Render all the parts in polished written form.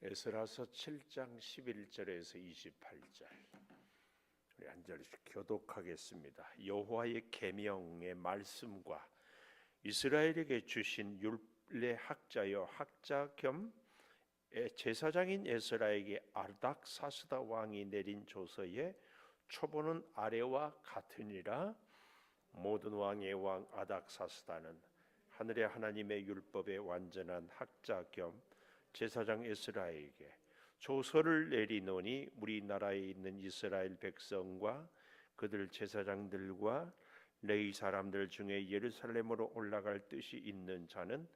에스라서 7장 11절에서 28절 우리 한 절씩 교독하겠습니다. 여호와의 계명의 말씀과 이스라엘에게 주신 율례 학자여 학자 겸 제사장인 에스라에게 아닥사스다 왕이 내린 조서의 초본은 아래와 같으니라. 모든 왕의 왕 아닥사스다는 하늘의 하나님의 율법의 완전한 학자 겸 제사장 에스라에게 조서를 내리노니 우리나라에 있는 이스라엘 백성과 그들 제사장들과 레위 사람들 중에 예루살렘으로 올라갈 뜻이 있는 자는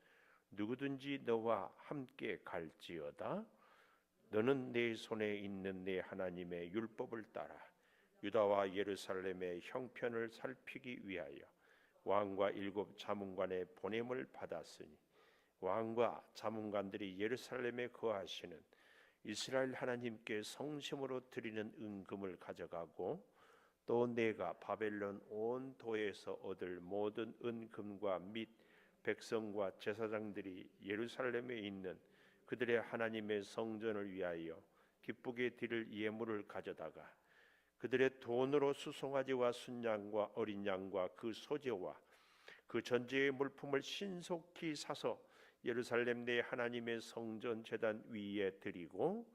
누구든지 너와 함께 갈지어다. 너는 내 손에 있는 내 하나님의 율법을 따라 유다와 예루살렘의 형편을 살피기 위하여 왕과 7 자문관의 보냄을 받았으니 왕과 자문관들이 예루살렘에 거하시는 이스라엘 하나님께 성심으로 드리는 은금을 가져가고 또 내가 바벨론 온 도에서 얻을 모든 은금과 및 백성과 제사장들이 예루살렘에 있는 그들의 하나님의 성전을 위하여 기쁘게 드릴 예물을 가져다가 그들의 돈으로 수송아지와 순양과 어린 양과 그 소재와 그 전제의 물품을 신속히 사서 예루살렘 내 하나님의 성전 제단 위에 드리고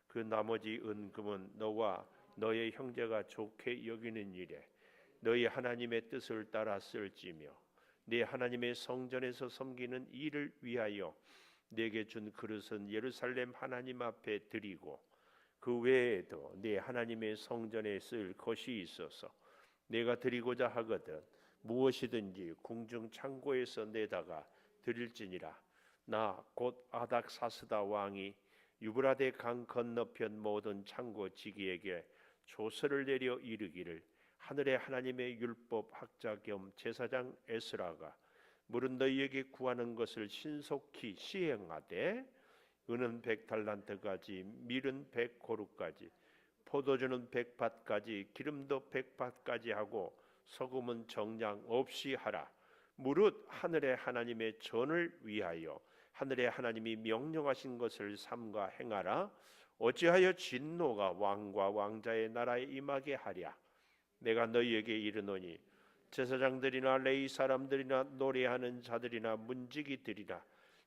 그 나머지 은금은 너와 너의 형제가 좋게 여기는 일에 너희 하나님의 뜻을 따라 쓸지며 네 하나님의 성전에서 섬기는 일을 위하여 내게 준 그릇은 예루살렘 하나님 앞에 드리고 그 외에도 네 하나님의 성전에 쓸 것이 있어서 내가 드리고자 하거든 무엇이든지 궁중 창고에서 내다가 드릴지니라. 나 곧 아닥사스다 왕이 유브라데 강 건너편 모든 창고 지기에게 조서를 내려 이르기를 하늘의 하나님의 율법 학자 겸 제사장 에스라가 물은 너희에게 구하는 것을 신속히 시행하되 은은 100달란트까지 밀은 100고루까지 포도주는 100밭까지 기름도 100밭까지 하고 소금은 정량 없이 하라. 무릇 하늘의 하나님의 전을 위하여 하늘의 하나님이 명령하신 것을 삼가 행하라. 어찌하여 진노가 왕과 왕자의 나라에 임하게 하랴. 내가 너희에게 이르노니 제사장들이나 레위 사람들이나 노래하는 자들이나 문지기들이나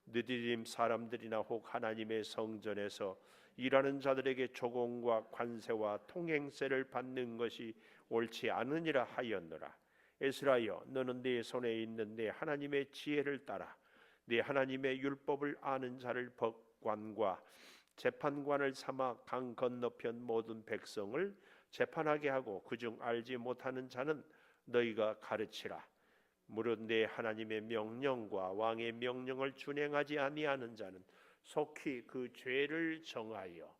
느디림 사람들이나 혹 하나님의 성전에서 일하는 자들에게 조공과 관세와 통행세를 받는 것이 옳지 않으니라 하였노라. 에스라여, 너는 네 손에 있는 네 하나님의 지혜를 따라 네 하나님의 율법을 아는 자를 법관과 재판관을 삼아 강 건너편 모든 백성을 재판하게 하고 그중 알지 못하는 자는 너희가 가르치라. 무릇 내 하나님의 명령과 왕의 명령을 준행하지 아니하는 자는 속히 그 죄를 정하여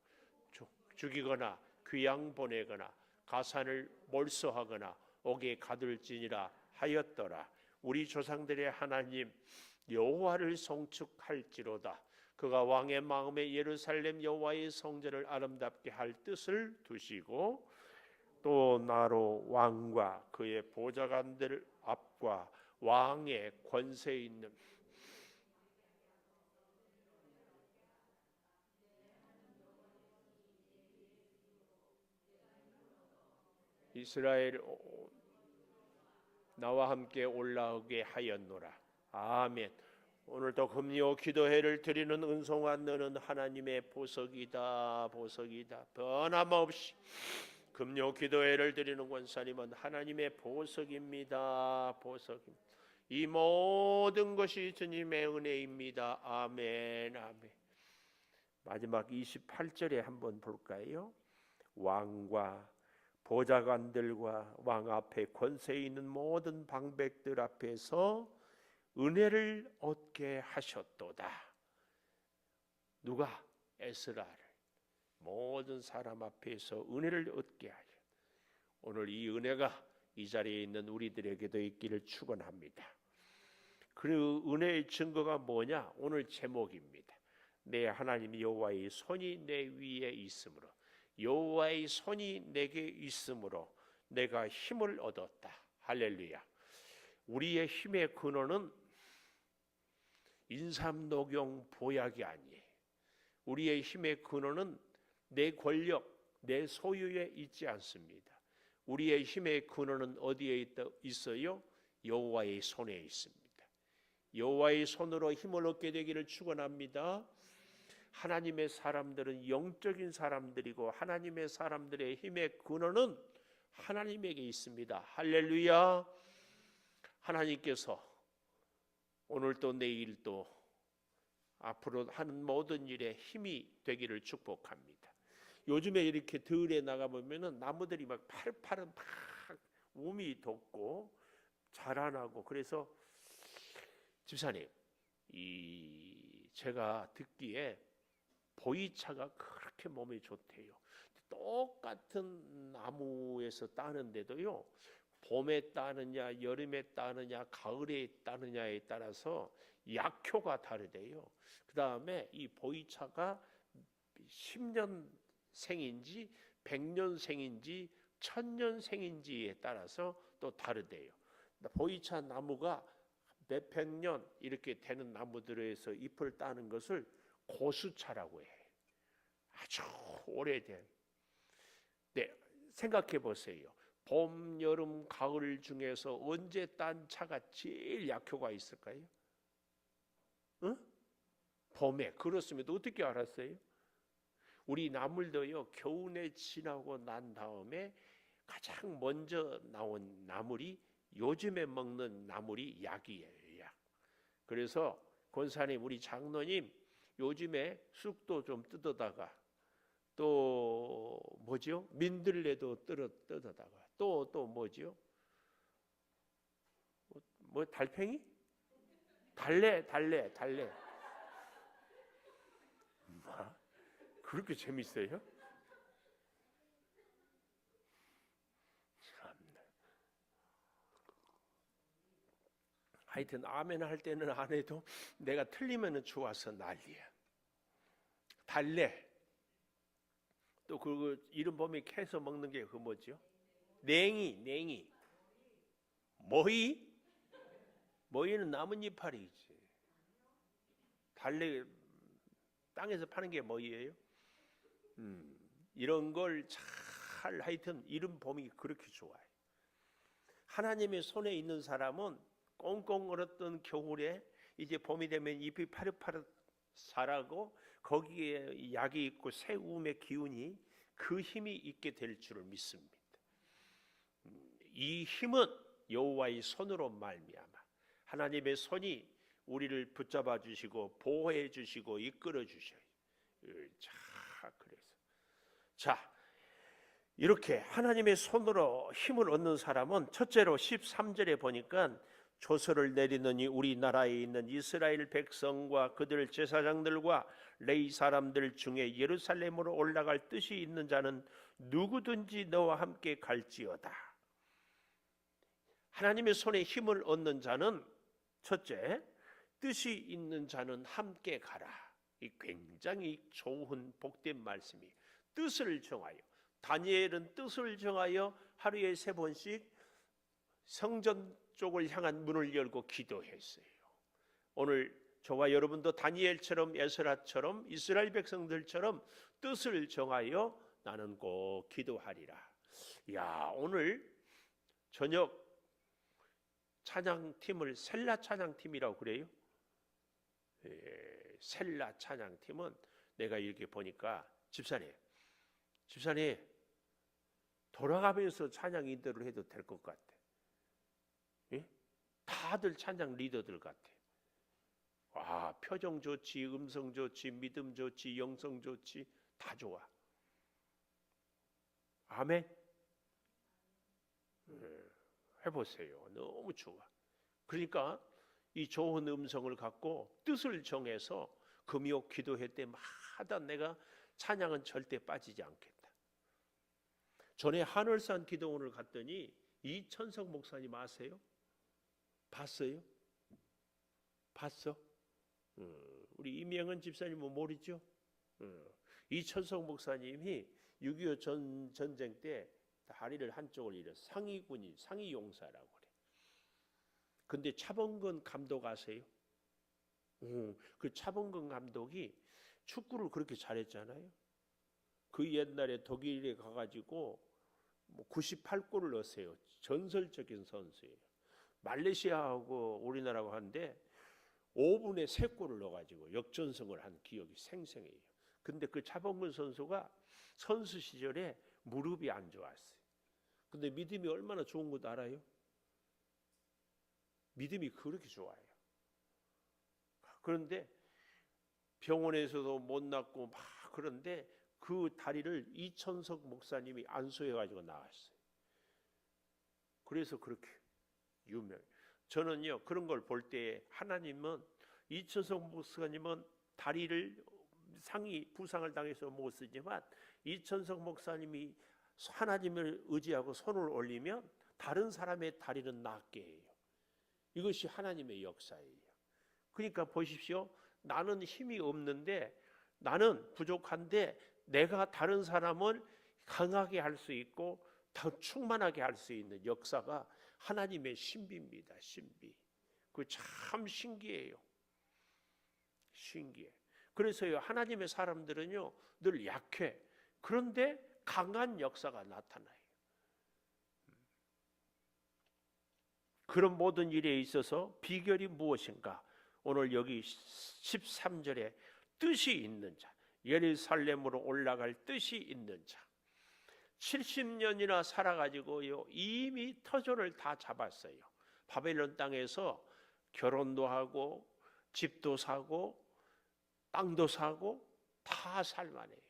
죽이거나 귀양 보내거나 가산을 몰수하거나 옥에 가둘지니라 하였더라. 우리 조상들의 하나님 여호와를 송축할지로다. 그가 왕의 마음에 예루살렘 여호와의 성전을 아름답게 할 뜻을 두시고 또 나로 왕과 그의 보좌관들 앞과 왕의 권세 있는 이스라엘 나와 함께 올라오게 하였노라. 아멘. 오늘도 금요 기도회를 드리는 은송아, 너는 하나님의 보석이다. 보석이다. 변함없이 금요 기도회를 드리는 권사님은 하나님의 보석입니다. 보석입니다. 이 모든 것이 주님의 은혜입니다. 아멘. 아멘. 마지막 28절에 한번 볼까요? 왕과 보좌관들과 왕 앞에 권세 있는 모든 방백들 앞에서 은혜를 얻게 하셨도다. 누가? 에스라를 모든 사람 앞에서 은혜를 얻게 하셨. 오늘 이 은혜가 이 자리에 있는 우리들에게도 있기를 축원합니다. 그 은혜의 증거가 뭐냐? 오늘 제목입니다. 내 하나님 여호와의 손이 내 위에 있으므로, 여호와의 손이 내게 있으므로 내가 힘을 얻었다. 할렐루야. 우리의 힘의 근원은 인삼녹용 보약이 아니에요. 우리의 힘의 근원은 내 권력, 내 소유에 있지 않습니다. 우리의 힘의 근원은 어디에 있어요? 여호와의 손에 있습니다. 여호와의 손으로 힘을 얻게 되기를 축원합니다. 하나님의 사람들은 영적인 사람들이고 하나님의 사람들의 힘의 근원은 하나님에게 있습니다. 할렐루야. 하나님께서 오늘도 내일도 앞으로 하는 모든 일에 힘이 되기를 축복합니다. 요즘에 이렇게 들에 나가보면 나무들이 막 파릇파릇 막 움이 돋고 자라나고, 그래서 집사님, 제가 듣기에 보이차가 그렇게 몸에 좋대요. 똑같은 나무에서 따는데도요, 봄에 따느냐 여름에 따느냐 가을에 따느냐에 따라서 약효가 다르대요. 그 다음에 이 보이차가 10년 생인지 100년 생인지 1000년 생인지에 따라서 또 다르대요. 보이차 나무가 몇백 년 이렇게 되는 나무들에서 잎을 따는 것을 고수차라고 해. 아주 오래된. 네, 생각해 보세요. 봄, 여름, 가을 중에서 언제 딴 차가 제일 약효가 있을까요? 응? 봄에. 그렇습니다. 어떻게 알았어요? 우리 나물도요, 겨우내 지나고 난 다음에 가장 먼저 나온 나물이, 요즘에 먹는 나물이 약이에요. 약. 그래서 권사님, 우리 장로님 요즘에 쑥도 좀 뜯어다가, 또 뭐죠? 민들레도 뜯어다가, 또 뭐죠? 뭐 달팽이? 달래. 뭐? 그렇게 재밌어요? 참나. 하여튼 아멘 할 때는 안 해도 내가 틀리면 좋아서 난리야. 달래. 또 그 이름 보면 캐서 먹는 게 그 뭐죠? 냉이. 모이는 나뭇 이파리지. 달래 땅에서 파는 게 뭐예요? 이런 걸 잘, 하여튼 이름 봄이 그렇게 좋아요. 하나님의 손에 있는 사람은 꽁꽁 얼었던 겨울에 이제 봄이 되면 잎이 파릇파릇 자라고 거기에 약이 있고 새우음의 기운이, 그 힘이 있게 될 줄을 믿습니다. 이 힘은 여호와의 손으로 말미암아, 하나님의 손이 우리를 붙잡아 주시고 보호해 주시고 이끌어 주셔요. 자, 이렇게 하나님의 손으로 힘을 얻는 사람은 첫째로 13절에 보니까 조서를 내리느니 우리나라에 있는 이스라엘 백성과 그들 제사장들과 레위 사람들 중에 예루살렘으로 올라갈 뜻이 있는 자는 누구든지 너와 함께 갈지어다. 하나님의 손에 힘을 얻는 자는 첫째, 뜻이 있는 자는 함께 가라. 이 굉장히 좋은 복된 말씀이, 뜻을 정하여. 다니엘은 뜻을 정하여 하루에 3번씩 성전 쪽을 향한 문을 열고 기도했어요. 오늘 저와 여러분도 다니엘처럼 에스라처럼 이스라엘 백성들처럼 뜻을 정하여 나는 꼭 기도하리라. 야, 오늘 저녁 찬양팀을 셀라 찬양팀이라고 그래요. 셀라 찬양팀은 내가 이렇게 보니까 집사님 돌아가면서 찬양 인도를 해도 될 것 같아. 예? 다들 찬양 리더들 같아. 와, 표정 좋지, 음성 좋지, 믿음 좋지, 영성 좋지, 다 좋아. 아멘. 해보세요. 너무 좋아. 그러니까 이 좋은 음성을 갖고 뜻을 정해서 금요 기도회 때마다 내가 찬양은 절대 빠지지 않겠다. 전에 하늘산 기도원을 갔더니 이천석 목사님 아세요? 봤어요? 봤어? 우리 이명은 집사님은 모르죠? 이천석 목사님이 6.25 전쟁 때 다리를 한쪽을 잃어서 상위군인, 상위용사라고 그래. 근데 차범근 감독 아세요? 그 차범근 감독이 축구를 그렇게 잘했잖아요. 그 옛날에 독일에 가가지고 98골을 넣었어요. 전설적인 선수예요. 말레이시아하고 우리나라하고 하는데 5분에 3골을 넣어가지고 역전승을 한 기억이 생생해요. 근데 그 차범근 선수가 선수 시절에 무릎이 안 좋았어요. 근데 믿음이 얼마나 좋은 것 알아요? 믿음이 그렇게 좋아요. 그런데 병원에서도 못 낫고 막 그런데 그 다리를 이천석 목사님이 안수해가지고 나왔어요. 그래서 그렇게 유명해요. 저는요 그런 걸 볼 때 하나님은 이천석 목사님은 다리를 부상을 당해서 못 쓰지만 이천석 목사님이 하나님을 의지하고 손을 올리면 다른 사람의 다리는 낫게 해요. 이것이 하나님의 역사예요. 그러니까 보십시오. 나는 힘이 없는데 나는 부족한데 내가 다른 사람을 강하게 할 수 있고 더 충만하게 할 수 있는 역사가 하나님의 신비입니다. 신비. 그 참 신기해요. 신기해. 그래서요 하나님의 사람들은요 늘 약해. 그런데 강한 역사가 나타나요. 그런 모든 일에 있어서 비결이 무엇인가? 오늘 여기 13절에 뜻이 있는 자, 예루살렘으로 올라갈 뜻이 있는 자. 70년이나 살아가지고요 이미 터전을 다 잡았어요. 바벨론 땅에서 결혼도 하고 집도 사고 땅도 사고 다 살만해요.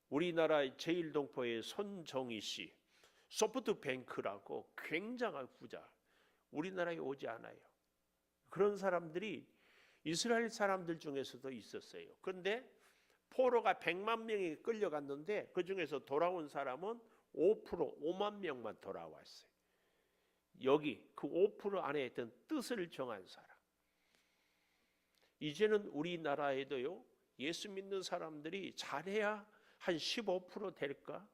우리나라 제일동포의 손정희 씨, 소프트뱅크라고 굉장한 부자, 우리나라에 오지 않아요. 그런 사람들이 이스라엘 사람들 중에서도 있었어요. 그런데 포로가 100만 명이 끌려갔는데 그 중에서 돌아온 사람은 5만 명만 돌아왔어요. 여기 그 5% 안에 있던 뜻을 정한 사람. 이제는 우리나라에도요 예수 믿는 사람들이 잘해야 한 15% 될까?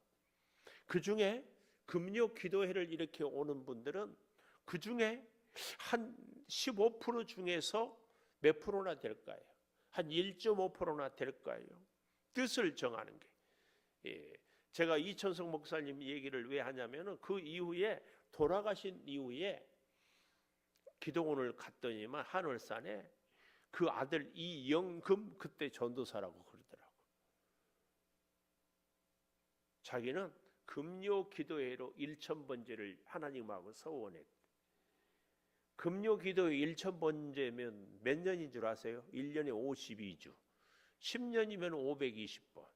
그 중에 금요 기도회를 이렇게 오는 분들은 그 중에 한 15% 중에서 몇 프로나 될까요? 한 1.5%나 될까요? 뜻을 정하는 게. 예. 제가 이천석 목사님 얘기를 왜 하냐면은 그 이후에 돌아가신 이후에 기도원을 갔더니만 한월산에 그 아들 이영금 그때 전도사라고 그러더라고. 자기는 금요 기도회로 1000번제를 하나님하고 서원했대. 금요 기도회 1000번제면 몇 년인 줄 아세요? 1년에 52주. 10년이면 520번.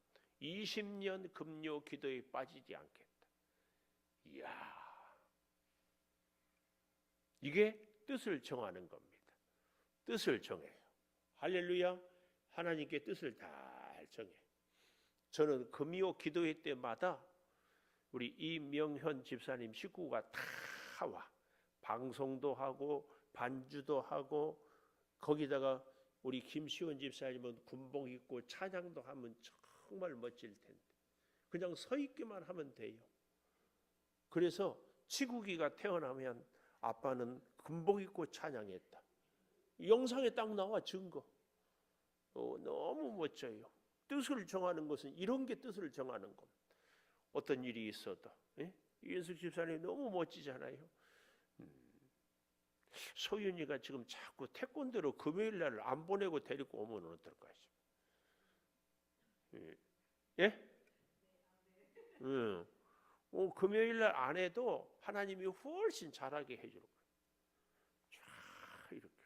20년 금요 기도에 빠지지 않겠다. 이야. 이게 뜻을 정하는 겁니다. 뜻을 정해요. 할렐루야. 하나님께 뜻을 잘 정해. 저는 금요 기도회 때마다 우리 이명현 집사님 식구가 다 와. 방송도 하고 반주도 하고 거기다가 우리 김시원 집사님은 군복 입고 찬양도 하면 정말 멋질 텐데 그냥 서 있기만 하면 돼요. 그래서 치국이가 태어나면 아빠는 군복 입고 찬양했다. 영상에 딱 나와 증거. 너무 멋져요. 뜻을 정하는 것은 이런 게 뜻을 정하는 겁니다. 어떤 일이 있어도 이현숙 집사님 너무 멋지잖아요. 소윤이가 지금 자꾸 태권도로 금요일 날 안 보내고 데리고 오면 어떨까 싶어요. 예? 금요일 날 안 해도 하나님이 훨씬 잘하게 해줄 거예요. 쫙 이렇게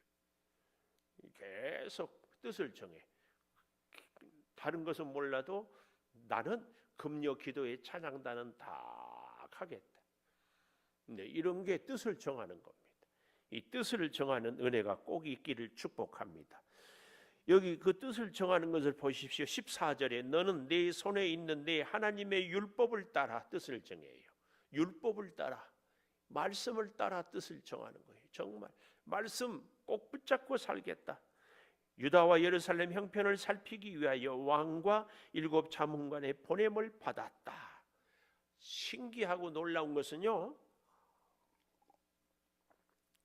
계속 뜻을 정해. 다른 것은 몰라도 나는 금요 기도의 찬양단은 다 하겠다. 근데 이런 게 뜻을 정하는 겁니다. 이 뜻을 정하는 은혜가 꼭 있기를 축복합니다. 여기 그 뜻을 정하는 것을 보십시오. 14절에 너는 내 손에 있는 내 하나님의 율법을 따라 뜻을 정해요. 율법을 따라, 말씀을 따라 뜻을 정하는 거예요. 정말 말씀 꼭 붙잡고 살겠다. 유다와 예루살렘 형편을 살피기 위하여 왕과 7 자문관의 보냄을 받았다. 신기하고 놀라운 것은요,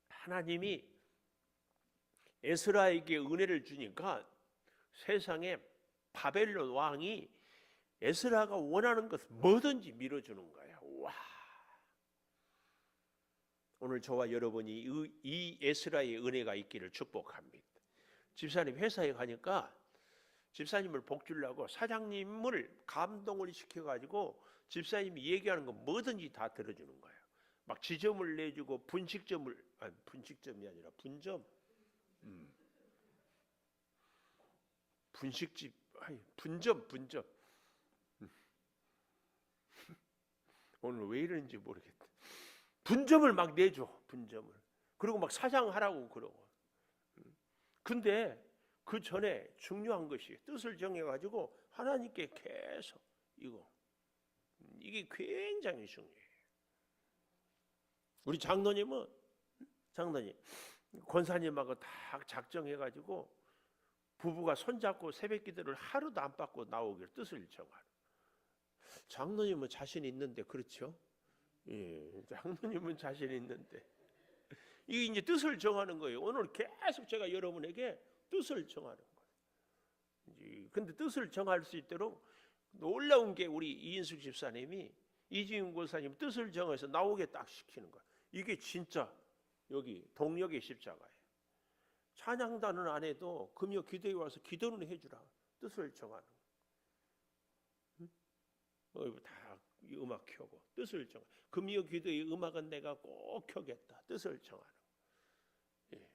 하나님이 에스라에게 은혜를 주니까 세상에 바벨론 왕이 에스라가 원하는 것을 뭐든지 밀어주는 거예요. 와! 오늘 저와 여러분이 이 에스라의 은혜가 있기를 축복합니다. 집사님 회사에 가니까 집사님을 복주려고 사장님을 감동을 시켜가지고 집사님이 얘기하는 거 뭐든지 다 들어주는 거예요. 막 지점을 내주고 분식점이 아니라 분점, 분식집, 분점. 오늘 왜 이러는지 모르겠다. 분점을 막 내줘, 분점을. 그리고 막 사장하라고 그러고. 근데 그 전에 중요한 것이 뜻을 정해가지고 하나님께 계속 이게 굉장히 중요해요. 우리 장로님 권사님하고 다 작정해가지고 부부가 손잡고 새벽기도를 하루도 안 빠고 나오기를 뜻을 정하는. 장로님은 자신 있는데 그렇죠? 예, 장로님은 자신 있는데 이게 이제 뜻을 정하는 거예요. 오늘 계속 제가 여러분에게 뜻을 정하는 거예요. 근데 뜻을 정할 수 있도록 놀라운 게 우리 이인숙 집사님이 이지윤 권사님 뜻을 정해서 나오게 딱 시키는 거예요. 이게 진짜 여기 동력의 십자가예요. 찬양단은 안 해도 금요 기도에 와서 기도는 해주라. 뜻을 정하는 거예요. 다 음악 켜고 뜻을 정하. 금요 기도의 음악은 내가 꼭 켜겠다. 뜻을 정하는 거예요. 예.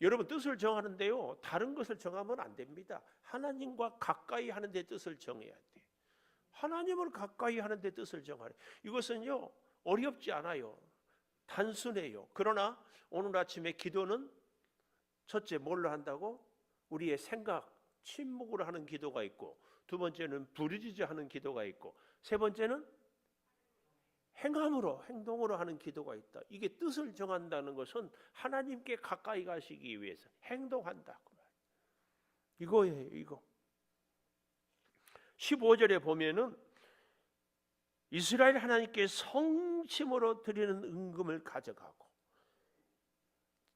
여러분 뜻을 정하는데요, 다른 것을 정하면 안 됩니다. 하나님과 가까이 하는데 뜻을 정해야 돼. 하나님을 가까이 하는데 뜻을 정하래. 이것은요 어렵지 않아요. 단순해요. 그러나 오늘 아침에 기도는 첫째 뭘로 한다고? 우리의 생각, 침묵으로 하는 기도가 있고, 두 번째는 부르짖어 기도가 있고, 세 번째는 행동으로 하는 기도가 있다. 이게 뜻을 정한다는 것은 하나님께 가까이 가시기 위해서 행동한다. 이거예요, 이거. 15절에 보면은 이스라엘 하나님께 성심으로 드리는 은금을 가져가고,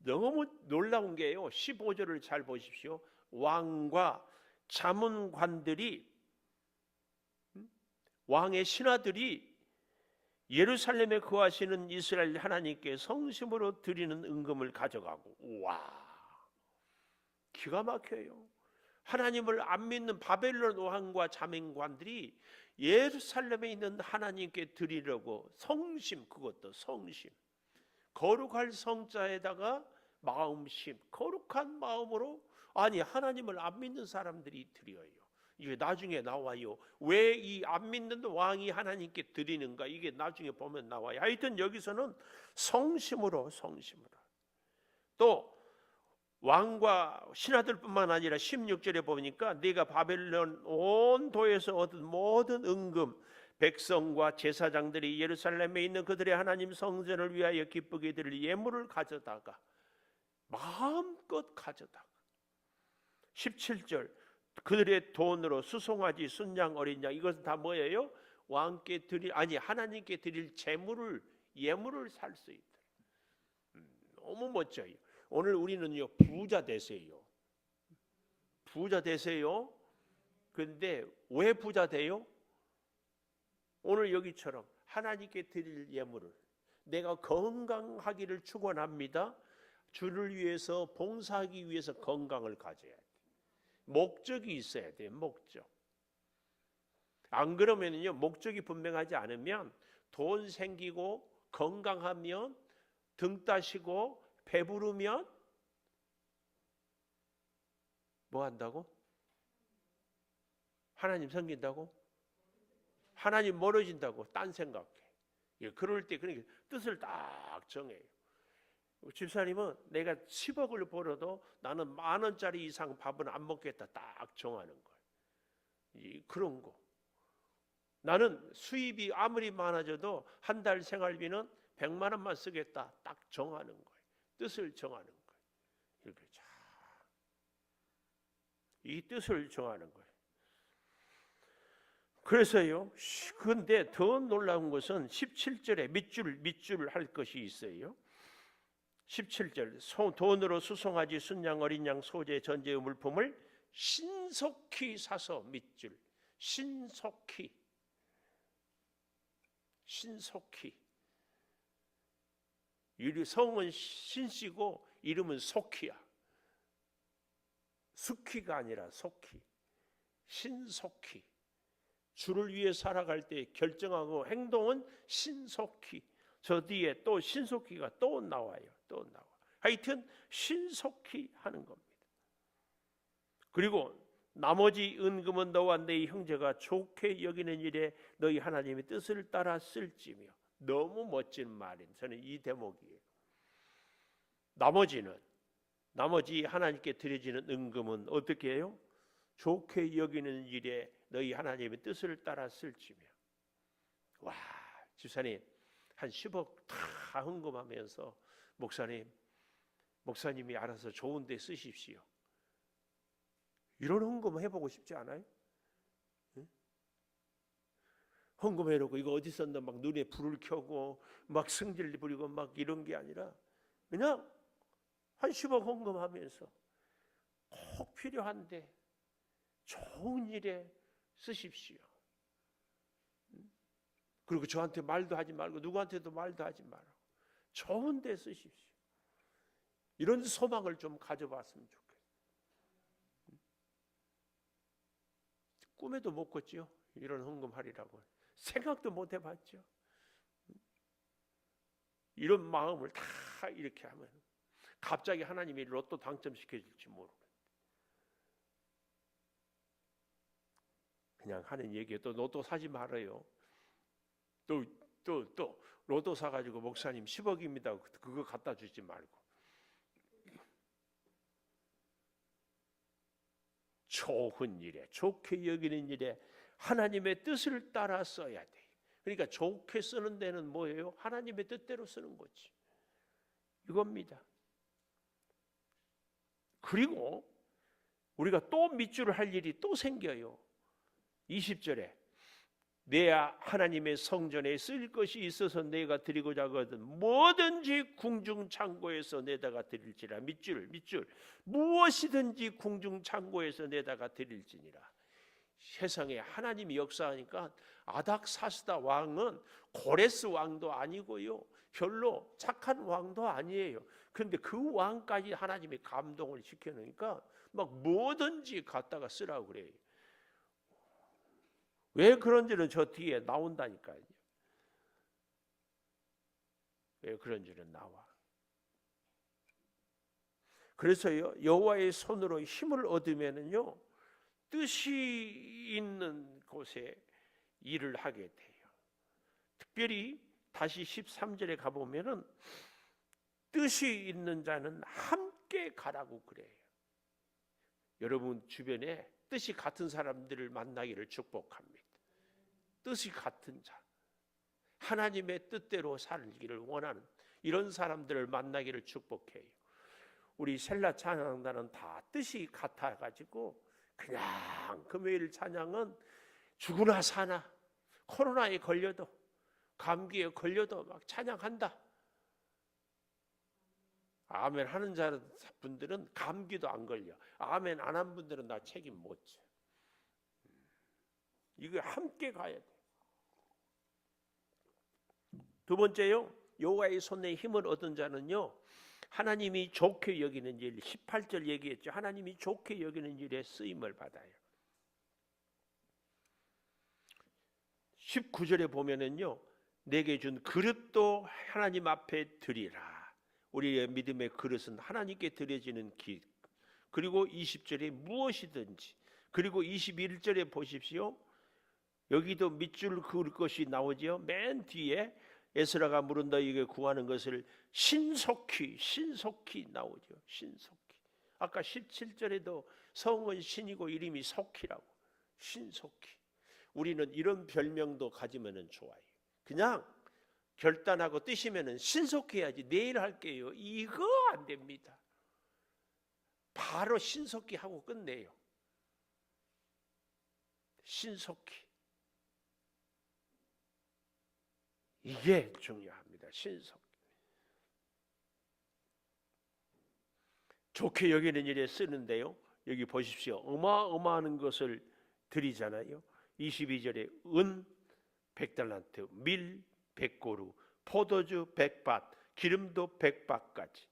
너무 놀라운 게요. 15절을 잘 보십시오. 왕과 자문관들이, 왕의 신하들이 예루살렘에 거하시는 이스라엘 하나님께 성심으로 드리는 은금을 가져가고, 와, 기가 막혀요. 하나님을 안 믿는 바벨론 왕과 자문관들이 예루살렘에 있는 하나님께 드리려고 성심, 그것도 성심, 거룩할 성자에다가 마음심, 거룩한 마음으로, 아니 하나님을 안 믿는 사람들이 드려요. 이게 나중에 나와요. 왜 이 안 믿는 왕이 하나님께 드리는가, 이게 나중에 보면 나와요. 하여튼 여기서는 성심으로. 또 왕과 신하들뿐만 아니라 16절에 보니까 네가 바벨론 온 도에서 얻은 모든 은금, 백성과 제사장들이 예루살렘에 있는 그들의 하나님 성전을 위하여 기쁘게 드릴 예물을 가져다가, 마음껏 가져다가. 17절 그들의 돈으로 수송아지, 순양, 어린 양, 이것은 다 뭐예요? 왕께 드릴, 아니 하나님께 드릴 예물을 살 수 있다. 너무 멋져요. 오늘 우리는요 부자 되세요. 그런데 왜 부자 돼요? 오늘 여기처럼 하나님께 드릴 예물을, 내가 건강하기를 축원합니다. 주를 위해서 봉사하기 위해서 건강을 가져야 돼. 목적이 있어야 돼. 목적. 안 그러면요 목적이 분명하지 않으면 돈 생기고 건강하면 등 따시고 배부르면 뭐 한다고? 하나님 섬긴다고? 하나님 멀어진다고 딴 생각해. 그럴 때 그러니까 뜻을 딱 정해요. 집사님은 내가 10억을 벌어도 나는 10,000원짜리 이상 밥은 안 먹겠다, 딱 정하는 거예요. 그런 거. 나는 수입이 아무리 많아져도 한 달 생활비는 100만 원만 쓰겠다, 딱 정하는 거예요. 뜻을 정하는 거예요. 이렇게 이 뜻을 정하는 거예요. 그래서요. 그런데 더 놀라운 것은 17절에 밑줄 할 것이 있어요. 17절 돈으로 수송아지, 순양, 어린 양, 소재, 전제의 물품을 신속히 사서 밑줄, 신속히 성은 신씨고 이름은 속히야. 숙히가 아니라 속히, 신속히. 주를 위해 살아갈 때 결정하고 행동은 신속히. 저 뒤에 또 신속히가 또 나와요. 또 나와. 하여튼 신속히 하는 겁니다. 그리고 나머지 은금은 너와 네 형제가 좋게 여기는 일에 너희 하나님의 뜻을 따라 쓸지며. 너무 멋진 말인 저는 이 대목이에요. 나머지 하나님께 드려지는 은금은 어떻게 해요? 좋게 여기는 일에 너희 하나님의 뜻을 따라 쓸지며. 와, 집사님 한 10억 다 헌금하면서 목사님이 알아서 좋은 데 쓰십시오. 이런 헌금 해보고 싶지 않아요? 응? 헌금해놓고 이거 어디 썼나 막 눈에 불을 켜고 막 승질 부리고 막 이런 게 아니라 그냥 한 10억 헌금하면서 꼭 필요한데 좋은 일에 쓰십시오. 그리고 저한테 말도 하지 말고 누구한테도 말도 하지 말고 좋은 데 쓰십시오. 이런 소망을 좀 가져봤으면 좋겠어요. 꿈에도 못 꿨죠. 이런 헌금하리라고 생각도 못 해봤죠. 이런 마음을 다 이렇게 하면 갑자기 하나님이 로또 당첨시켜줄지 모르고 그냥 하는 얘기에 또 로또 사지 말아요. 또 로또 사가지고 목사님 10억입니다. 그거 갖다 주지 말고 좋은 일에 좋게 여기는 일에 하나님의 뜻을 따라 써야 돼요. 그러니까 좋게 쓰는 데는 뭐예요? 하나님의 뜻대로 쓰는 거지. 이겁니다. 그리고 우리가 또 밑줄을 할 일이 또 생겨요. 20절에 내 하나님의 성전에 쓸 것이 있어서 내가 드리고자 하거든 뭐든지 궁중창고에서 내다가 드릴지라. 밑줄 무엇이든지 궁중창고에서 내다가 드릴지니라. 세상에 하나님이 역사하니까 아닥사스다 왕은 고레스 왕도 아니고요 별로 착한 왕도 아니에요. 그런데 그 왕까지 하나님이 감동을 시켜놓으니까 막 뭐든지 갖다가 쓰라고 그래요. 왜 그런지는 저 뒤에 나온다니까요. 왜 그런지는 나와. 그래서요 여호와의 손으로 힘을 얻으면은요 뜻이 있는 곳에 일을 하게 돼요. 특별히 다시 13절에 가보면은 뜻이 있는 자는 함께 가라고 그래요. 여러분 주변에 뜻이 같은 사람들을 만나기를 축복합니다. 뜻이 같은 자, 하나님의 뜻대로 살기를 원하는 이런 사람들을 만나기를 축복해요. 우리 셀라 찬양단은 다 뜻이 같아가지고 그냥 금요일 찬양은 죽으나 사나 코로나에 걸려도 감기에 걸려도 막 찬양한다. 아멘 하는 분들은 감기도 안 걸려. 아멘 안 한 분들은 나 책임 못 져. 이거 함께 가야 돼. 두 번째요. 여호와의 손에 힘을 얻은 자는요. 하나님이 좋게 여기는 일 18절 얘기했죠. 하나님이 좋게 여기는 일에 쓰임을 받아요. 19절에 보면은요. 내게 준 그릇도 하나님 앞에 드리라. 우리의 믿음의 그릇은 하나님께 드려지는 기. 그리고 20절에 무엇이든지. 그리고 21절에 보십시오. 여기도 밑줄 그을 것이 나오죠. 맨 뒤에 에스라가 물은 너희에게 구하는 것을 신속히 나오죠. 신속히. 아까 17절에도 성은 신이고 이름이 속히라고. 신속히. 우리는 이런 별명도 가지면은 좋아요. 그냥 결단하고 뜨시면은 신속히 해야지. 내일 할게요. 이거 안 됩니다. 바로 신속히 하고 끝내요. 신속히. 이게 중요합니다. 신속히. 좋게 여기는 일에 쓰는데요. 여기 보십시오. 어마어마한 것을 드리잖아요. 22절에 은 100달란트, 밀 100고루, 포도주 100밭, 기름도 100밭까지.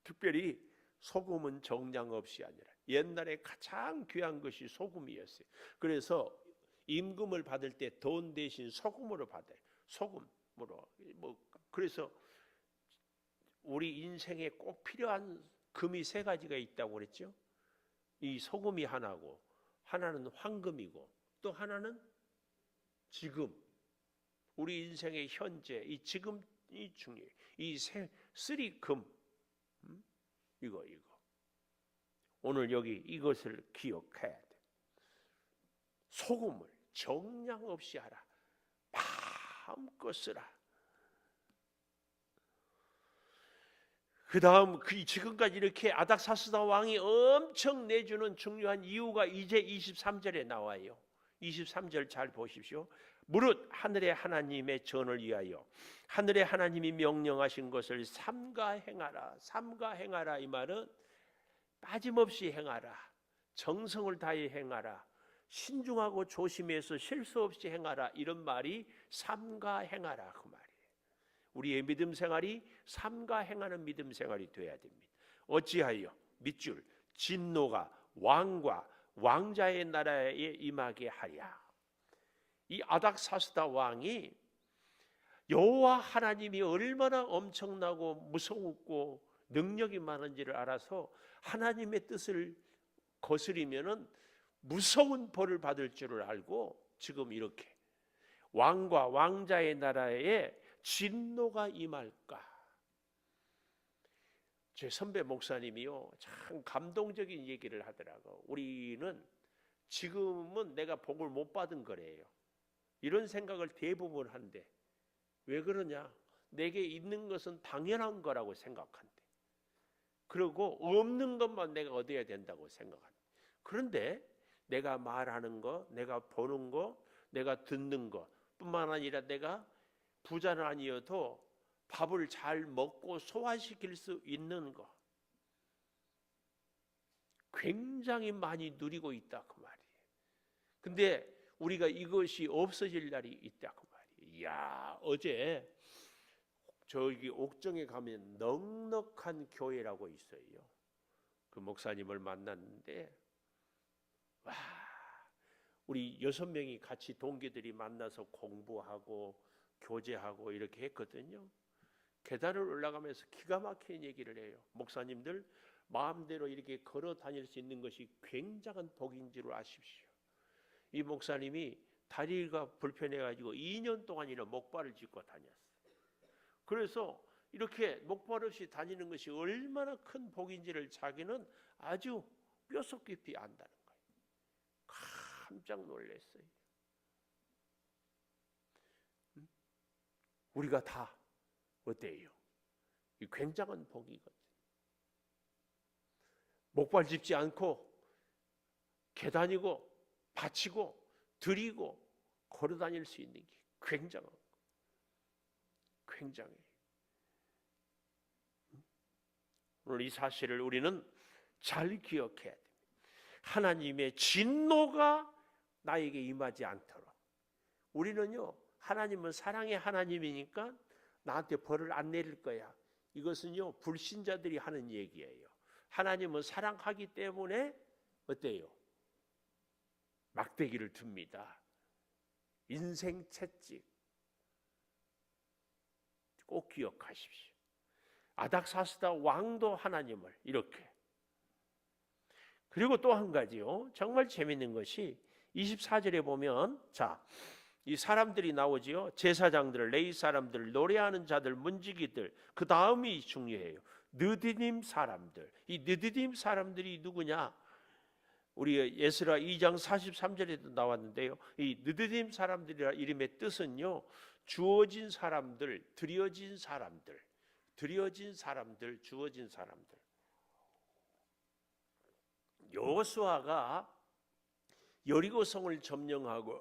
특별히 소금은 정량 없이 아니라 옛날에 가장 귀한 것이 소금이었어요. 그래서 임금을 받을 때 돈 대신 소금으로 받아요. 소금으로. 그래서 우리 인생에 꼭 필요한 금이 세 가지가 있다고 그랬죠. 이 소금이 하나고, 하나는 황금이고, 또 하나는 지금. 우리 인생의 현재, 이 지금이 중요해요. 이 쓰리 금. 이거. 오늘 여기 이것을 기억해야 돼. 소금을 정량 없이 하라. 마음껏 쓰라. 그 다음 지금까지 이렇게 아닥사스다 왕이 엄청 내주는 중요한 이유가 이제 23절에 나와요. 23절 잘 보십시오. 무릇 하늘의 하나님의 전을 위하여 하늘의 하나님이 명령하신 것을 삼가 행하라. 이 말은 빠짐없이 행하라. 정성을 다해 행하라. 신중하고 조심해서 실수 없이 행하라. 이런 말이 삼가 행하라 그 말이에요. 우리의 믿음 생활이 삼가 행하는 믿음 생활이 되어야 됩니다. 어찌하여 밑줄 진노가 왕과 왕자의 나라에 임하게 하랴. 이 아닥사스다 왕이 여호와 하나님이 얼마나 엄청나고 무서웠고 능력이 많은지를 알아서 하나님의 뜻을 거스리면은 무서운 벌을 받을 줄을 알고 지금 이렇게 왕과 왕자의 나라에 진노가 임할까. 제 선배 목사님이요 참 감동적인 얘기를 하더라고. 우리는 지금은 내가 복을 못 받은 거래요. 이런 생각을 대부분 한대. 왜 그러냐? 내게 있는 것은 당연한 거라고 생각한대. 그리고 없는 것만 내가 얻어야 된다고 생각한대. 그런데 내가 말하는 거, 내가 보는 거, 내가 듣는 거 뿐만 아니라 내가 부자는 아니어도 밥을 잘 먹고 소화시킬 수 있는 거 굉장히 많이 누리고 있다 그 말이에요. 근데 우리가 이것이 없어질 날이 있다 그 말이에요. 이야, 어제 저기 옥정에 가면 넉넉한 교회라고 있어요. 그 목사님을 만났는데 와, 우리 6명이 같이 동기들이 만나서 공부하고 교제하고 이렇게 했거든요. 계단을 올라가면서 기가 막힌 얘기를 해요. 목사님들 마음대로 이렇게 걸어 다닐 수 있는 것이 굉장한 복인 줄 아십시오. 이 목사님이 다리가 불편해가지고 2년 동안이나 목발을 짚고 다녔어요. 그래서 이렇게 목발 없이 다니는 것이 얼마나 큰 복인지를 자기는 아주 뼛속 깊이 안다는 거예요. 깜짝 놀랐어요. 우리가 다 어때요? 이 굉장한 복이거든요. 목발 짚지 않고 계단이고 바치고 드리고 걸어 다닐 수 있는 게 굉장해. 오늘 이 사실을 우리는 잘 기억해야 됩니다. 하나님의 진노가 나에게 임하지 않도록. 우리는요, 하나님은 사랑의 하나님이니까 나한테 벌을 안 내릴 거야. 이것은요, 불신자들이 하는 얘기예요. 하나님은 사랑하기 때문에 어때요? 막대기를 둡니다. 인생 채찍. 꼭 기억하십시오. 아닥사스다 왕도 하나님을 이렇게. 그리고 또 한 가지요. 정말 재밌는 것이 24절에 보면 자, 이 사람들이 나오지요. 제사장들, 레위 사람들, 노래하는 자들, 문지기들. 그 다음이 중요해요. 느디딤 사람들. 이 느디딤 사람들이 누구냐? 우리 에스라 2장 43절에도 나왔는데요. 이 느디딤 사람들이라 이름의 뜻은요. 주어진 사람들, 드려진 사람들, 주어진 사람들. 여호수아가 여리고성을 점령하고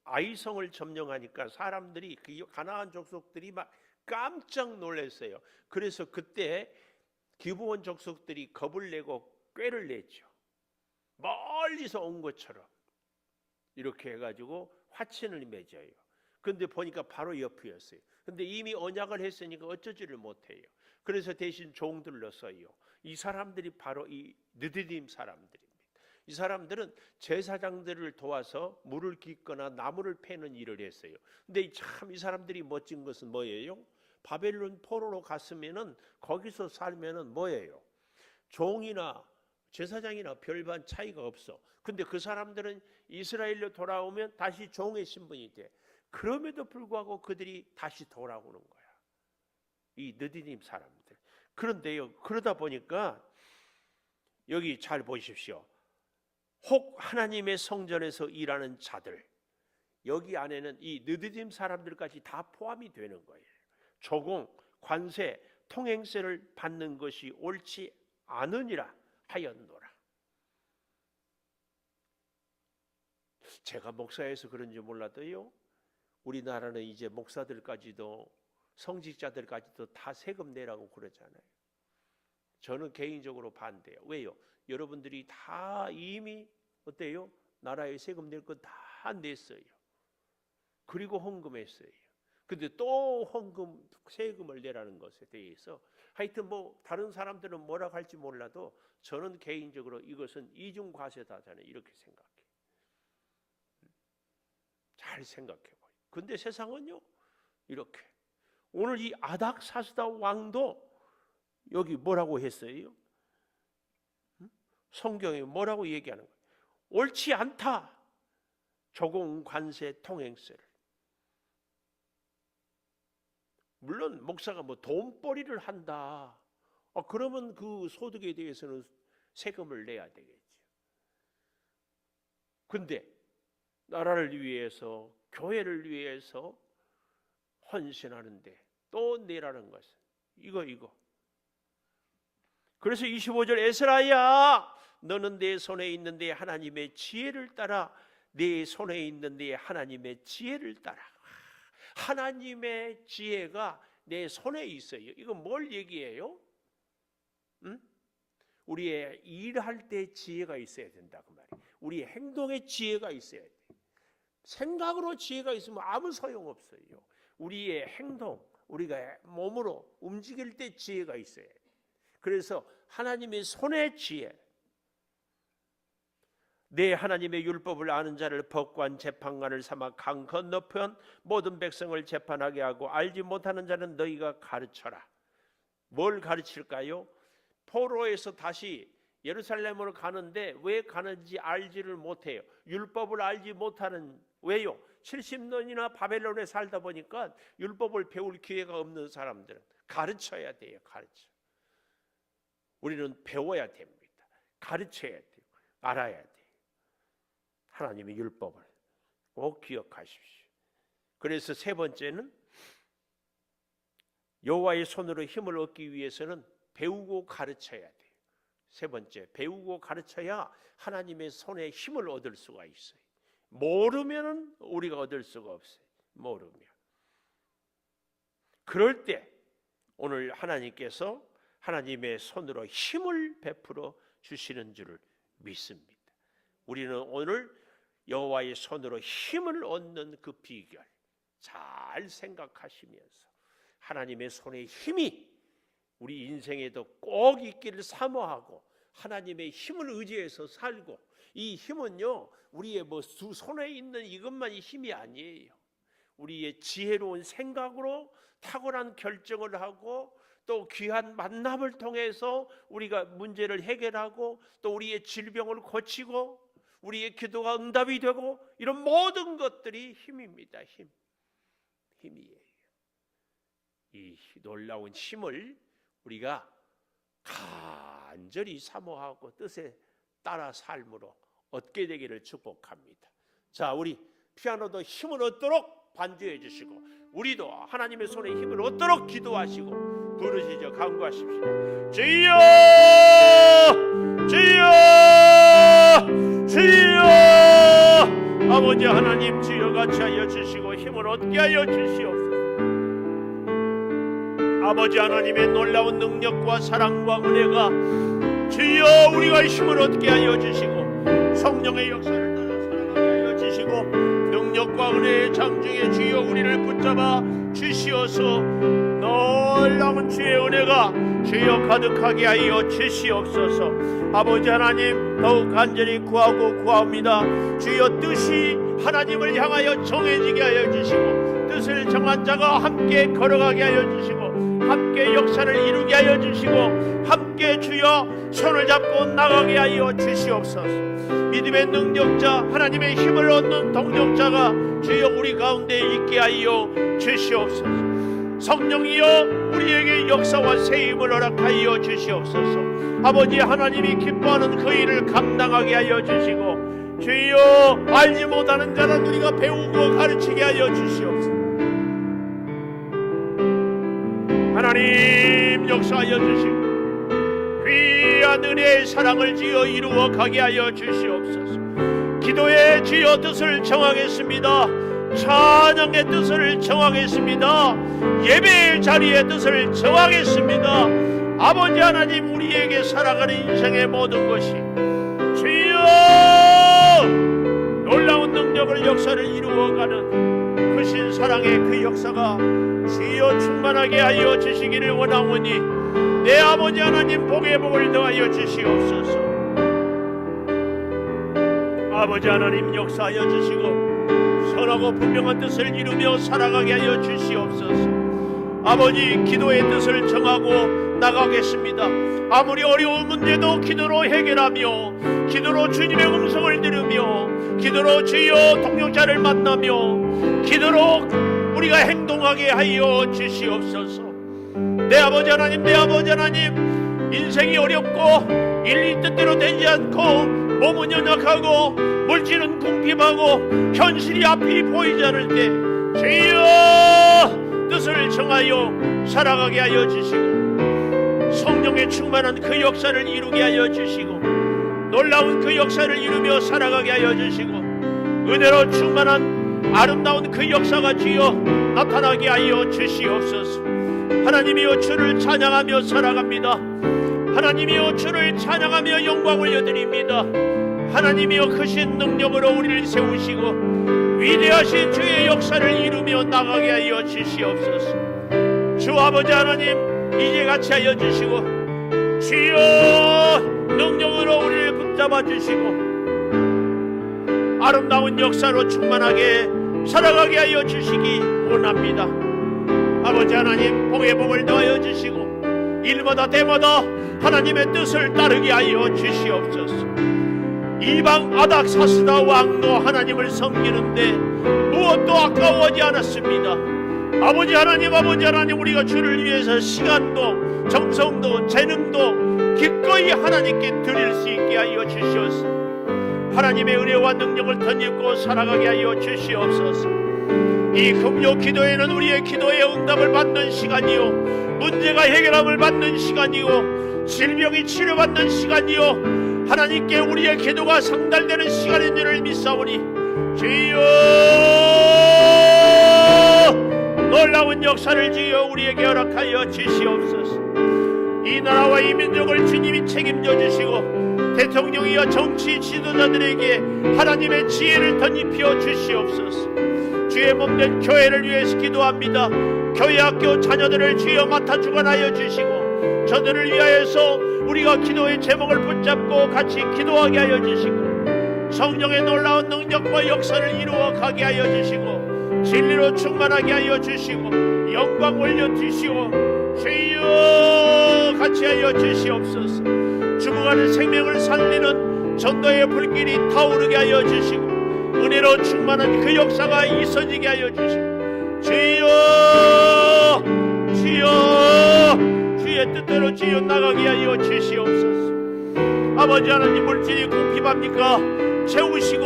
아이성을 점령하니까 사람들이 그 가나안 족속들이 막 깜짝 놀랐어요. 그래서 그때 기브온 족속들이 겁을 내고 꾀를 냈죠. 멀리서 온 것처럼 이렇게 해가지고 화친을 맺어요. 근데 보니까 바로 옆이었어요. 근데 이미 언약을 했으니까 어쩌지를 못해요. 그래서 대신 종들로 써요. 이 사람들이 바로 이 느디딤 사람들입니다. 이 사람들은 제사장들을 도와서 물을 깃거나 나무를 패는 일을 했어요. 근데 참 이 사람들이 멋진 것은 뭐예요? 바벨론 포로로 갔으면은 거기서 살면은 뭐예요? 종이나 제사장이나 별반 차이가 없어. 근데 그 사람들은 이스라엘로 돌아오면 다시 종의 신분이 돼. 그럼에도 불구하고 그들이 다시 돌아오는 거야. 이 느디님 사람들. 그런데요, 그러다 보니까 여기 잘 보십시오. 혹 하나님의 성전에서 일하는 자들, 여기 안에는 이 느디딤 사람들까지 다 포함이 되는 거예요. 조공, 관세, 통행세를 받는 것이 옳지 않으니라 하였노라. 제가 목사여서 그런지 몰라도요, 우리나라는 이제 목사들까지도 성직자들까지도 다 세금 내라고 그러잖아요. 저는 개인적으로 반대해요. 왜요? 여러분들이 다 이미 어때요? 나라에 세금 낼 거 다 냈어요. 그리고 헌금했어요. 근데 또 헌금, 세금을 내라는 것에 대해서 하여튼 뭐 다른 사람들은 뭐라고 할지 몰라도 저는 개인적으로 이것은 이중과세다잖아요. 이렇게 생각해요. 잘 생각해봐요. 근데 세상은요, 이렇게. 오늘 이 아닥사스다 왕도 여기 뭐라고 했어요? 성경에 뭐라고 얘기하는 거예요? 옳지 않다. 조공, 관세, 통행세를. 물론 목사가 뭐 돈벌이를 한다. 그러면 그 소득에 대해서는 세금을 내야 되겠죠. 근데 나라를 위해서, 교회를 위해서 헌신하는데 또 내라는 것은 이거. 그래서 25절 에스라야, 너는 내 손에 있는데 하나님의 지혜를 따라, 내 손에 있는데 하나님의 지혜를 따라. 하나님의 지혜가 내 손에 있어요. 이건 뭘 얘기해요? 우리의 일할 때 지혜가 있어야 된다 그 말이에요. 우리의 행동에 지혜가 있어야 돼요. 생각으로 지혜가 있으면 아무 소용없어요. 우리의 행동, 우리가 몸으로 움직일 때 지혜가 있어야 돼요. 그래서 하나님의 손의 지혜, 내 하나님의 율법을 아는 자를 법관 재판관을 삼아 강 건너편 모든 백성을 재판하게 하고 알지 못하는 자는 너희가 가르쳐라. 뭘 가르칠까요? 포로에서 다시 예루살렘으로 가는데 왜 가는지 알지를 못해요. 율법을 알지 못하는, 왜요? 70년이나 바벨론에 살다 보니까 율법을 배울 기회가 없는 사람들은 가르쳐야 돼요. 가르쳐. 우리는 배워야 됩니다. 가르쳐야 돼요. 알아야 돼요. 하나님의 율법을 꼭 기억하십시오. 그래서 세 번째는 여호와의 손으로 힘을 얻기 위해서는 배우고 가르쳐야 돼요. 세 번째, 배우고 가르쳐야 하나님의 손에 힘을 얻을 수가 있어요. 모르면 우리가 얻을 수가 없어요. 모르면. 그럴 때 오늘 하나님께서 하나님의 손으로 힘을 베풀어 주시는 줄을 믿습니다. 우리는 오늘 여호와의 손으로 힘을 얻는 그 비결 잘 생각하시면서 하나님의 손의 힘이 우리 인생에도 꼭 있기를 사모하고 하나님의 힘을 의지해서 살고, 이 힘은요 우리의 뭐 두 손에 있는 이것만이 힘이 아니에요. 우리의 지혜로운 생각으로 탁월한 결정을 하고 또 귀한 만남을 통해서 우리가 문제를 해결하고 또 우리의 질병을 고치고 우리의 기도가 응답이 되고, 이런 모든 것들이 힘입니다. 힘이에요. 이 놀라운 힘을 우리가 간절히 사모하고 뜻에 따라 삶으로 얻게 되기를 축복합니다. 자, 우리 피아노도 힘을 얻도록 반주해 주시고 우리도 하나님의 손에 힘을 얻도록 기도하시고 부르시죠. 간구하십시다. 주여, 주여, 주여. 아버지 하나님, 주여 같이 하여 주시고 힘을 얻게 하여 주시옵소서. 아버지 하나님의 놀라운 능력과 사랑과 은혜가 주여 우리가 힘을 얻게 하여 주시고 성령의 역사를 따라 살아가게 하여 주시고 능력과 은혜의 장중에 주여 우리를 붙잡아 주시어서 놀라운 주의 은혜가 주여 가득하게 하여 주시옵소서. 아버지 하나님 더욱 간절히 구하옵니다. 주여 뜻이 하나님을 향하여 정해지게 하여 주시고 뜻을 정한 자가 함께 걸어가게 하여 주시고 함께 역사를 이루게 하여 주시고 함께 주여 손을 잡고 나가게 하여 주시옵소서. 믿음의 능력자 하나님의 힘을 얻는 동력자가 주여 우리 가운데 있게 하여 주시옵소서. 성령이여 우리에게 역사와 세임을 허락하여 주시옵소서. 아버지 하나님이 기뻐하는 그 일을 감당하게 하여 주시고 주여 알지 못하는 자는 우리가 배우고 가르치게 하여 주시옵소서. 하나님 역사하여 주시고 귀한 은혜의 사랑을 지어 이루어 가게 하여 주시옵소서. 기도의 주여 뜻을 정하겠습니다. 찬양의 뜻을 정하겠습니다. 예배의 자리의 뜻을 정하겠습니다. 아버지 하나님 우리에게 살아가는 인생의 모든 것이 주여 놀라운 능력을 역사를 이루어가는 크신 사랑의 그 역사가 주여 충만하게 하여 주시기를 원하오니 내 아버지 하나님 복의 복을 더하여 주시옵소서. 아버지 하나님 역사하여 주시고 선하고 분명한 뜻을 이루며 살아가게 하여 주시옵소서. 아버지 기도의 뜻을 정하고 나가겠습니다. 아무리 어려운 문제도 기도로 해결하며 기도로 주님의 음성을 들으며 기도로 주여 동역자를 만나며 기도로 우리가 행동하게 하여 주시옵소서. 내 아버지 하나님 내 아버지 하나님 인생이 어렵고 일이 뜻대로 되지 않고 몸은 연약하고 물질은 궁핍하고 현실이 앞이 보이지 않을 때 주여 뜻을 정하여 살아가게 하여 주시고 성령의 충만한 그 역사를 이루게 하여 주시고 놀라운 그 역사를 이루며 살아가게 하여 주시고 은혜로 충만한 아름다운 그 역사가 주여 나타나게 하여 주시옵소서. 하나님이여 주를 찬양하며 살아갑니다. 하나님이여 주를 찬양하며 영광 올려드립니다. 하나님이여 크신 능력으로 우리를 세우시고 위대하신 주의 역사를 이루며 나가게 하여 주시옵소서. 주 아버지 하나님 이제같이 하여 주시고 주여 능력으로 우리를 붙잡아 주시고 아름다운 역사로 충만하게 살아가게 하여 주시기 원합니다. 아버지 하나님 복의 복을 더하여 주시고 일마다 때마다 하나님의 뜻을 따르게 하여 주시옵소서. 이방 아닥사스다 왕도 하나님을 섬기는데 무엇도 아까워하지 않았습니다. 아버지 하나님 우리가 주를 위해서 시간도 정성도 재능도 기꺼이 하나님께 드릴 수 있게 하여 주시옵소서. 하나님의 은혜와 능력을 덧입고 살아가게 하여 주시옵소서. 이 금요 기도에는 우리의 기도의 응답을 받는 시간이요 문제가 해결함을 받는 시간이요 질병이 치료받는 시간이요 하나님께 우리의 기도가 상달되는 시간인 줄을 믿사오니 주여 놀라운 역사를 지어 우리에게 허락하여 주시옵소서. 이 나라와 이 민족을 주님이 책임져 주시고 대통령이여 정치 지도자들에게 하나님의 지혜를 덧입혀 주시옵소서. 주의 몸된 교회를 위해서 기도합니다. 교회 학교 자녀들을 주여 맡아 주관하여 주시고 저들을 위하여서 우리가 기도의 제목을 붙잡고 같이 기도하게 하여 주시고 성령의 놀라운 능력과 역사를 이루어 가게 하여 주시고 진리로 충만하게 하여 주시고 영광 올려 주시고 주여 같이 하여 주시옵소서. 죽어가는 생명을 살리는 전도의 불길이 타오르게 하여 주시고 은혜로 충만한 그 역사가 있어지게 하여 주시고 주여 주의 뜻대로 주여 나가게 하여 주시옵소서. 아버지 하나님 물질이 궁핍합니까? 채우시고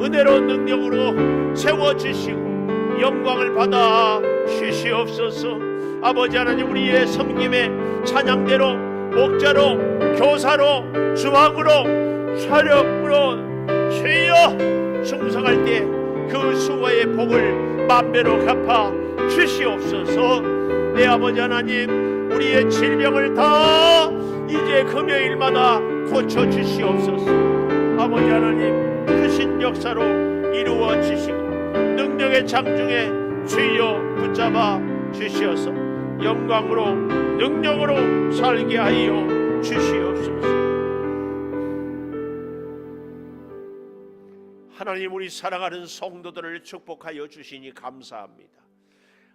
은혜로 능력으로 세워주시고 영광을 받아 주시옵소서. 아버지 하나님 우리의 섬김의 찬양대로 목자로 교사로 주황으로 사력으로 주여 충성할 때 그 수고의 복을 만배로 갚아 주시옵소서. 내 아버지 하나님 우리의 질병을 다 이제 금요일마다 고쳐주시옵소서. 아버지 하나님, 크신 역사로 이루어 주시고 능력의 장중에 주여 붙잡아 주시어서 영광으로 능력으로 살게 하여 주시옵소서. 하나님, 우리 사랑하는 성도들을 축복하여 주시니 감사합니다.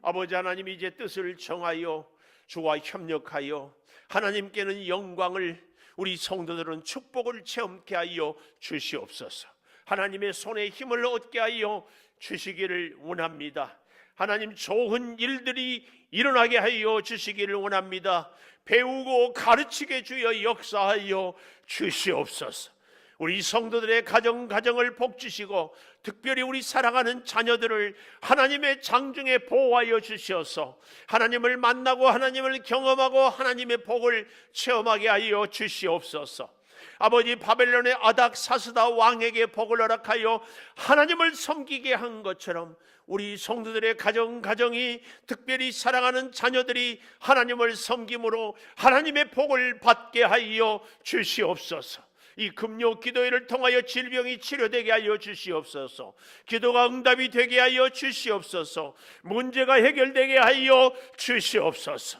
아버지 하나님, 이제 뜻을 정하여 주와 협력하여 하나님께는 영광을, 우리 성도들은 축복을 체험케 하여 주시옵소서. 하나님의 손에 힘을 얻게 하여 주시기를 원합니다. 하나님, 좋은 일들이 일어나게 하여 주시기를 원합니다. 배우고 가르치게 주여 역사하여 주시옵소서. 우리 성도들의 가정을 복주시고 특별히 우리 사랑하는 자녀들을 하나님의 장중에 보호하여 주시어서 하나님을 만나고 하나님을 경험하고 하나님의 복을 체험하게 하여 주시옵소서. 아버지, 바벨론의 아닥사스다 왕에게 복을 허락하여 하나님을 섬기게 한 것처럼 우리 성도들의 가정이 특별히 사랑하는 자녀들이 하나님을 섬김으로 하나님의 복을 받게 하여 주시옵소서. 이 금요 기도회를 통하여 질병이 치료되게 하여 주시옵소서. 기도가 응답이 되게 하여 주시옵소서. 문제가 해결되게 하여 주시옵소서.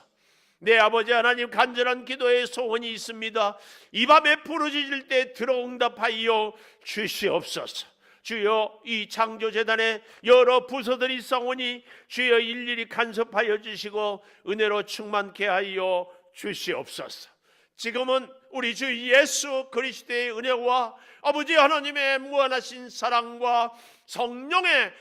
내 아버지 하나님, 간절한 기도의 소원이 있습니다. 이 밤에 부르짖을 때 들어 응답하여 주시옵소서. 주여, 이 창조재단에 여러 부서들이 있사오니 주여 일일이 간섭하여 주시고 은혜로 충만케 하여 주시옵소서. 지금은 우리 주 예수 그리스도의 은혜와 아버지 하나님의 무한하신 사랑과 성령의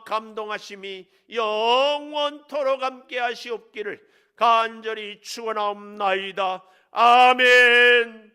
감동하심이 영원토록 함께 하시옵기를 간절히 축원하옵나이다. 아멘.